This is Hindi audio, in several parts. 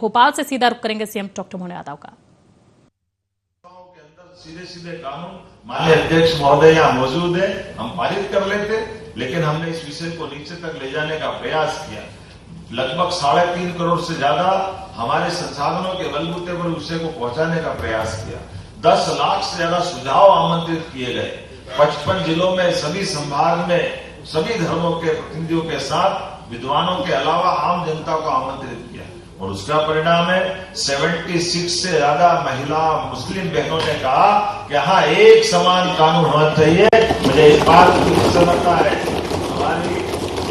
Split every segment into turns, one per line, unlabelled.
भोपाल से सीधा रुख करेंगे सीएम डॉक्टर मोहन यादव का।
सीधे सीधे कानून माननीय अध्यक्ष महोदय यहाँ मौजूद है, हम पारित कर लेते, लेकिन हमने इस विषय को नीचे तक ले जाने का प्रयास किया। लगभग 3.5 करोड़ से ज्यादा हमारे संसाधनों के बलबूते पर विषय को पहुंचाने का प्रयास किया। 10 लाख से ज्यादा सुझाव आमंत्रित किए गए। 55 जिलों में सभी संभाग में सभी धर्मों के प्रतिनिधियों के साथ विद्वानों के अलावा आम जनता को आमंत्रित किया और उसका परिणाम है 76 से ज्यादा महिला मुस्लिम बहनों ने कहा कि हाँ एक समान कानून होना चाहिए। मुझे इस बात की प्रसन्नता है, हमारी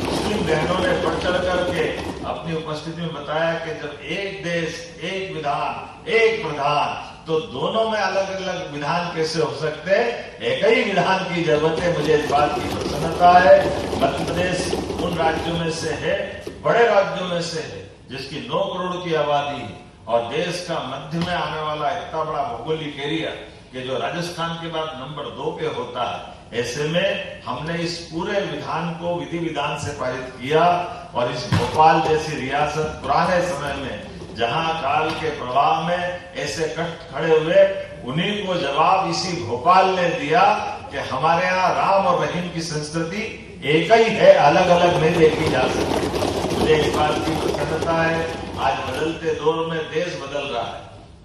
मुस्लिम बहनों ने बढ़ चढ़ करके अपनी उपस्थिति में बताया कि जब एक देश एक विधान एक प्रधान, तो दोनों में अलग अलग विधान कैसे हो सकते हैं, एक ही विधान की जरूरत है। मुझे इस बात की प्रसन्नता है। मध्य प्रदेश उन राज्यों में से है, बड़े राज्यों में से है, जिसकी 9 करोड़ की आबादी है और देश का मध्य में आने वाला इतना बड़ा भौगोलिक एरिया कि जो राजस्थान के बाद नंबर 2 पे होता है। ऐसे में हमने इस पूरे विधान को विधि विधान से पारित किया और इस भोपाल जैसी रियासत पुराने समय में जहां काल के प्रवाह में ऐसे कष्ट खड़े हुए, उन्हीं को जवाब इसी भोपाल ने दिया कि हमारे यहाँ राम और रहीम की संस्कृति एक ही है, अलग अलग नहीं देखी जा सकती। मुझे इस बात की प्रसन्नता है। आज बदलते दौर में देश बदल रहा है।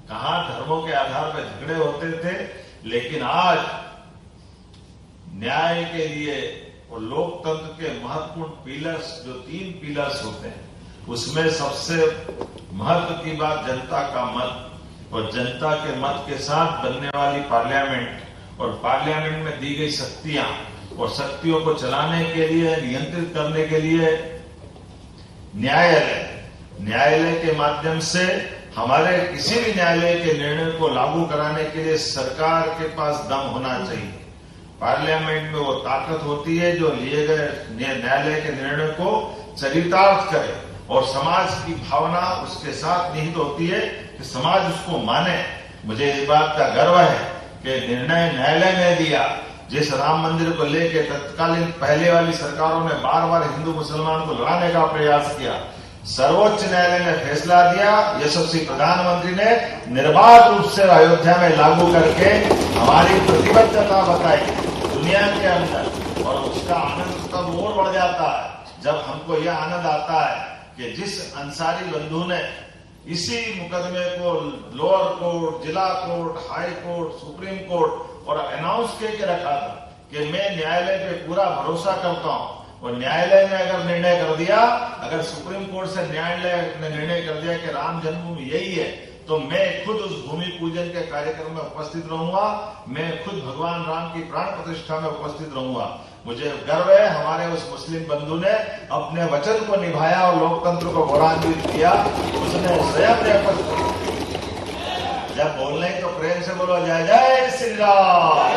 कहां धर्मों के आधार पर झगड़े होते थे, लेकिन आज न्याय के लिए और लोकतंत्र के महत्वपूर्ण पिलर्स, जो 3 पिलर्स होते हैं, उसमें सबसे महत्व की बात जनता का मत और जनता के मत के साथ बनने वाली पार्लियामेंट और पार्लियामेंट में दी गई शक्तियां और शक्तियों को चलाने के लिए, नियंत्रित करने के लिए न्यायालय के माध्यम से हमारे किसी भी न्यायालय के निर्णय को लागू कराने के लिए सरकार के पास दम होना चाहिए। पार्लियामेंट में वो ताकत होती है जो लिए गए न्यायालय के निर्णय को चरितार्थ करे और समाज की भावना उसके साथ निहित होती है कि समाज उसको माने। मुझे इस बात का गर्व है कि निर्णय न्यायालय ने दिया। जिस राम मंदिर को लेकर तत्कालीन पहले वाली सरकारों ने बार बार हिंदू मुसलमान को लड़ाने का प्रयास किया, सर्वोच्च न्यायालय ने फैसला दिया, यशस्वी प्रधानमंत्री ने निर्बाध रूप से अयोध्या में लागू करके हमारी प्रतिबद्धता बताई दुनिया के अंदर। और उसका आनंद तब और बढ़ जाता है जब हमको यह आनंद आता है कि जिस अंसारी बंधु ने इसी मुकदमे को लोअर कोर्ट, जिला court, high court, supreme court और अनाउंस करके रखा था कि मैं न्यायालय पे पूरा भरोसा करता हूं, और न्यायालय ने अगर निर्णय कर दिया, अगर सुप्रीम कोर्ट से न्यायालय ने निर्णय कर दिया कि राम जन्मभूमि यही है, तो मैं खुद उस भूमि पूजन के कार्यक्रम में उपस्थित रहूंगा, मैं खुद भगवान राम की प्राण प्रतिष्ठा में उपस्थित रहूंगा। मुझे गर्व है हमारे उस मुस्लिम बंधु ने अपने वचन को निभाया और लोकतंत्र को गौरवान्वित किया। उसने स्वयं ने जब बोलने तो प्रेम से बोलो जय जय श्री राम।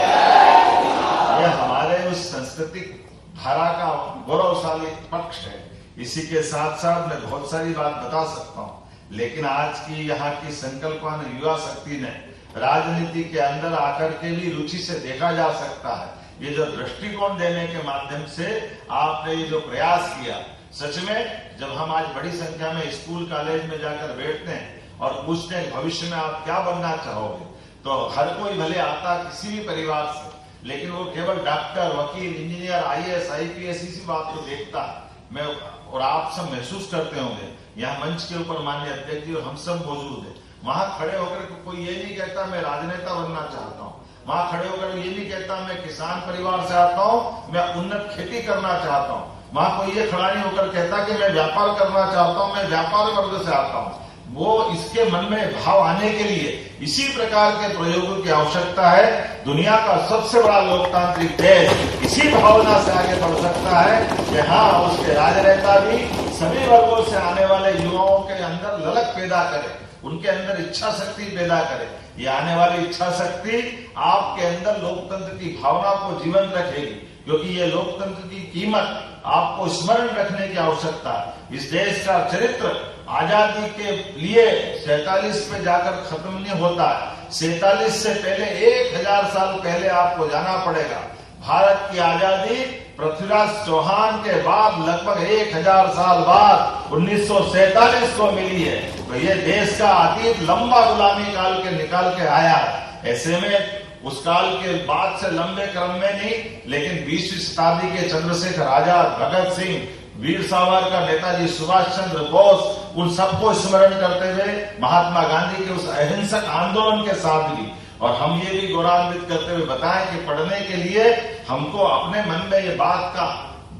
यह हमारे उस सांस्कृतिक धारा का गौरवशाली पक्ष है। इसी के साथ साथ मैं बहुत सारी बात बता सकता हूँ, लेकिन आज की यहाँ की संकल्पना युवा शक्ति ने राजनीति के अंदर आकर के भी रुचि से देखा जा सकता है। ये जो दृष्टिकोण देने के माध्यम से आपने ये जो प्रयास किया, सच में जब हम आज बड़ी संख्या में स्कूल कॉलेज में जाकर बैठते हैं और पूछते हैं भविष्य में आप क्या बनना चाहोगे, तो हर कोई भले आता किसी भी परिवार से, लेकिन वो केवल डॉक्टर, वकील, इंजीनियर, IAS, IPS इसी बात को देखता है। मैं और आप सब महसूस करते होंगे, यहाँ मंच के ऊपर माननीय अध्यक्ष जी और हम सब मौजूद है, वहां खड़े होकर कोई ये नहीं कहता मैं राजनेता बनना चाहता हूँ, वहां खड़े होकर ये नहीं कहता मैं किसान परिवार से आता हूँ, मैं उन्नत खेती करना चाहता हूँ, वहां कोई ये खड़ा नहीं होकर कहता कि मैं व्यापार करना चाहता हूँ, मैं व्यापार वर्ग से आता हूँ। वो इसके मन में भाव आने के लिए इसी प्रकार के प्रयोगों की आवश्यकता है। दुनिया का सबसे बड़ा लोकतांत्रिक देश इसी भावना से आगे बढ़ सकता है कि हाँ, उसके राजनेता भी सभी वर्गों से आने वाले युवाओं के अंदर ललक पैदा करे, उनके अंदर इच्छा शक्ति पैदा करे। ये आने वाली इच्छा शक्ति आपके अंदर लोकतंत्र की भावना को जीवंत रखेगी, क्योंकि ये लोकतंत्र की कीमत आपको स्मरण रखने की आवश्यकता है। इस देश का चरित्र आजादी के लिए 47 पे जाकर खत्म नहीं होता है। 47 से पहले 1000 साल पहले आपको जाना पड़ेगा। भारत की आजादी पृथ्वीराज चौहान के बाद लगभग 1000 साल बाद 1947 को मिली है। तो ये देश का अतीत लंबा गुलामी काल के निकाल के आया है। ऐसे में उस काल के बाद से लंबे क्रम में नहीं, लेकिन 20वीं शताब्दी के चंद्रशेखर आजाद, भगत सिंह, वीर सावरकर, नेताजी सुभाष चंद्र बोस, उन सबको स्मरण करते हुए महात्मा गांधी के उस अहिंसक आंदोलन के साथ भी, और हम ये भी गौरवान्वित करते हुए बताएं कि पढ़ने के लिए हमको अपने मन में ये बात का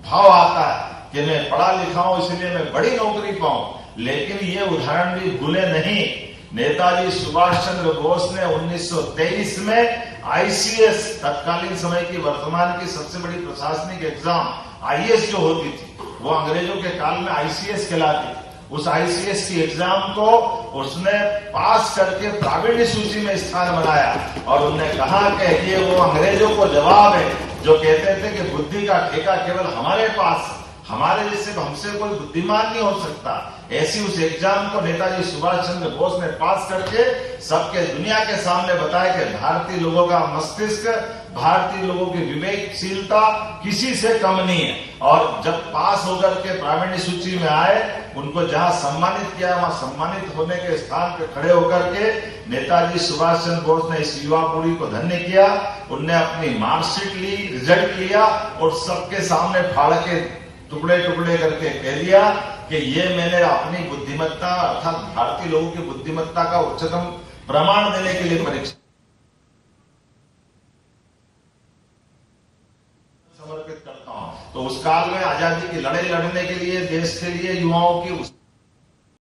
भाव आता है कि मैं पढ़ा लिखा हूं इसलिए मैं बड़ी नौकरी पाऊं, लेकिन ये उदाहरण भी भूले नहीं। नेताजी सुभाष चंद्र बोस ने 1923 में आईसीएस, तत्कालीन समय की वर्तमान की सबसे बड़ी प्रशासनिक एग्जाम आईएएस जो होती थी, वो अंग्रेजों के काल में आईसीएस कहलाती थी। उस आईसीएस की एग्जाम को उसने पास करके प्रावीण्य सूची में स्थान बनाया, और उन्होंने कहा कि ये वो अंग्रेजों को जवाब है जो कहते थे कि बुद्धि का ठेका केवल हमारे पास, हमारे जैसे हमसे कोई बुद्धिमान नहीं हो सकता। ऐसी उस एग्जाम को नेताजी सुभाष चंद्र बोस ने पास करके सबके दुनिया के सामने बताया कि भारतीय लोगों का मस्तिष्क, भारतीय लोगों की विवेकशीलता किसी से कम नहीं है। और जब पास होकर के प्रावीण्य सूची में आए, उनको जहां सम्मानित किया, वहां सम्मानित होने के स्थान पर खड़े होकर के नेताजी सुभाष चंद्र बोस ने इस युवा पीढ़ी को धन्य किया। उनने अपनी मार्कशीट ली, रिजल्ट लिया, और सबके सामने फाड़ के टुकड़े टुकड़े करके कह दिया कि ये मैंने अपनी बुद्धिमत्ता, अर्थात भारतीय लोगों की बुद्धिमत्ता का उच्चतम प्रमाण देने के लिए परीक्षा समर्पित करता हूं। तो उस काल में आजादी की लड़ाई लड़ने के लिए, देश के लिए युवाओं की